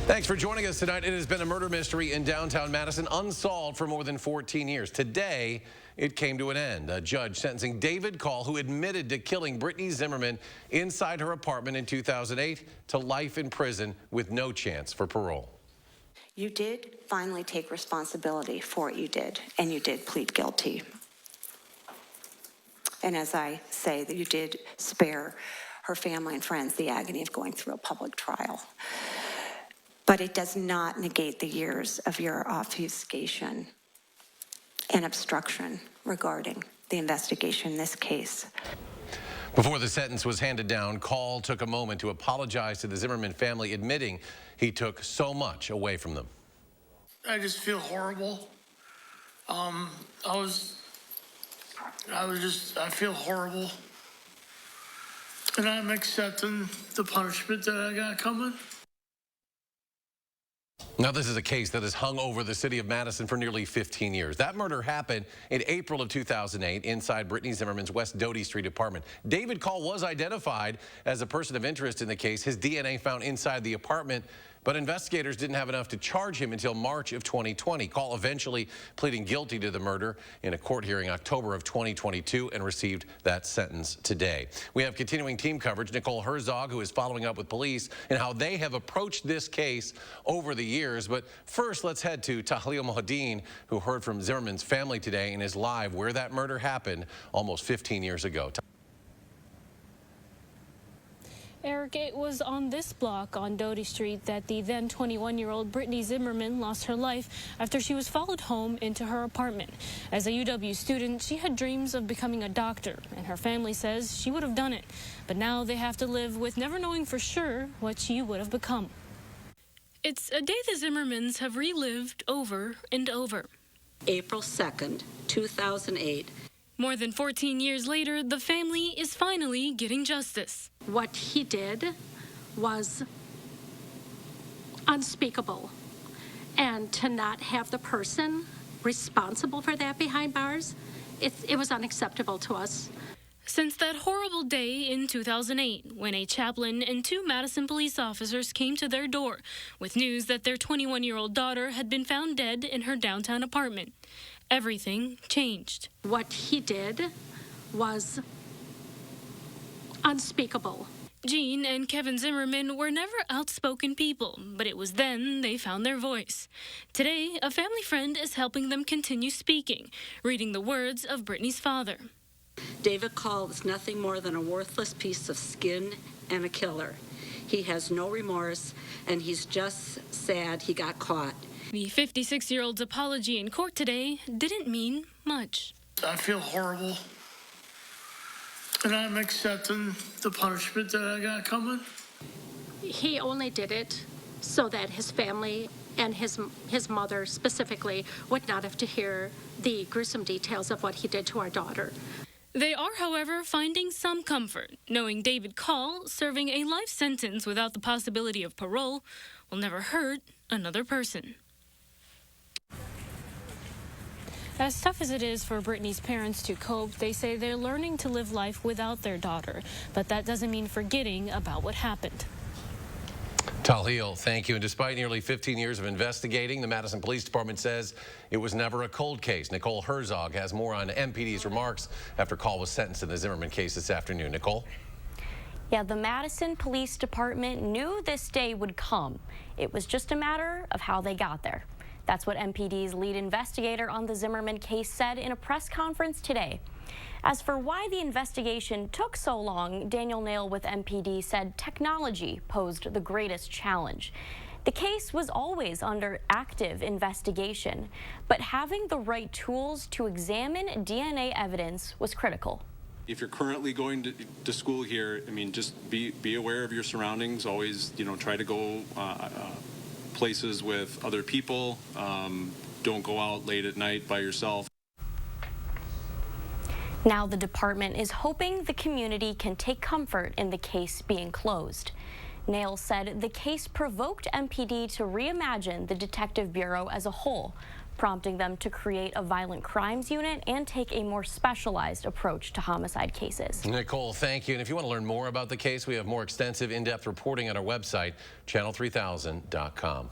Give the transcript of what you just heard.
Thanks for joining us tonight. It has been a murder mystery in downtown Madison, unsolved for more than 14 years. Today, it came to an end. A judge sentencing David Kahl, who admitted to killing Brittany Zimmermann inside her apartment in 2008, to life in prison with no chance for parole. You did finally take responsibility for what you did, and you did plead guilty. And as I say, that you did spare her family and friends the agony of going through a public trial. But it does not negate the years of your obfuscation and obstruction regarding the investigation in this case. Before the sentence was handed down, Kahl took a moment to apologize to the Zimmermann family, admitting he took so much away from them. I just feel horrible. I feel horrible. And I'm accepting the punishment that I got coming. Now, this is a case that has hung over the city of Madison for nearly 15 years. That murder happened in April of 2008 inside Brittany Zimmermann's West Doty Street apartment. David Kahl was identified as a person of interest in the case. His DNA found inside the apartment, but investigators didn't have enough to charge him until March of 2020. Kahl eventually pleading guilty to the murder in a court hearing October of 2022 and received that sentence today. We have continuing team coverage. Nicole Herzog, who is following up with police and how they have approached this case over the years. But first, let's head to Tahlil Mohadeen, who heard from Zimmermann's family today and is live where that murder happened almost 15 years ago. Eric, it was on this block on Doty Street that the then 21-year-old Brittany Zimmermann lost her life after she was followed home into her apartment. As a UW student, she had dreams of becoming a doctor, and her family says she would have done it. But now they have to live with never knowing for sure what she would have become. It's a day the Zimmermanns have relived over and over. April 2nd, 2008. More than 14 years later, the family is finally getting justice. What he did was unspeakable. And to not have the person responsible for that behind bars, it was unacceptable to us. Since that horrible day in 2008, when a chaplain and 2 Madison police officers came to their door with news that their 21-year-old daughter had been found dead in her downtown apartment, everything changed. What he did was unspeakable. Jean and Kevin Zimmermann were never outspoken people, but it was then they found their voice. Today, a family friend is helping them continue speaking, reading the words of Brittany's father. David Kahl was nothing more than a worthless piece of skin and a killer. He has no remorse, and he's just sad he got caught. The 56-year-old's apology in court today didn't mean much. I feel horrible. And I'm accepting the punishment that I got coming. He only did it so that his family and his mother specifically would not have to hear the gruesome details of what he did to our daughter. They are, however, finding some comfort, knowing David Kahl serving a life sentence without the possibility of parole will never hurt another person. As tough as it is for Brittany's parents to cope, they say they're learning to live life without their daughter. But that doesn't mean forgetting about what happened. Tahlil, thank you. And despite nearly 15 years of investigating, the Madison Police Department says it was never a cold case. Nicole Herzog has more on MPD's remarks after Kahl was sentenced in the Zimmermann case this afternoon. Nicole? Yeah, the Madison Police Department knew this day would come. It was just a matter of how they got there. That's what MPD's lead investigator on the Zimmermann case said in a press conference today. As for why the investigation took so long, Daniel Nail with MPD said technology posed the greatest challenge. The case was always under active investigation, but having the right tools to examine DNA evidence was critical. If you're currently going to school here, I mean, just be aware of your surroundings. Always, try to go places with other people. Don't go out late at night by yourself. Now the department is hoping the community can take comfort in the case being closed. Nail said the case provoked MPD to reimagine the Detective Bureau as a whole, prompting them to create a violent crimes unit and take a more specialized approach to homicide cases. Nicole, thank you. And if you want to learn more about the case, we have more extensive, in-depth reporting on our website, channel3000.com.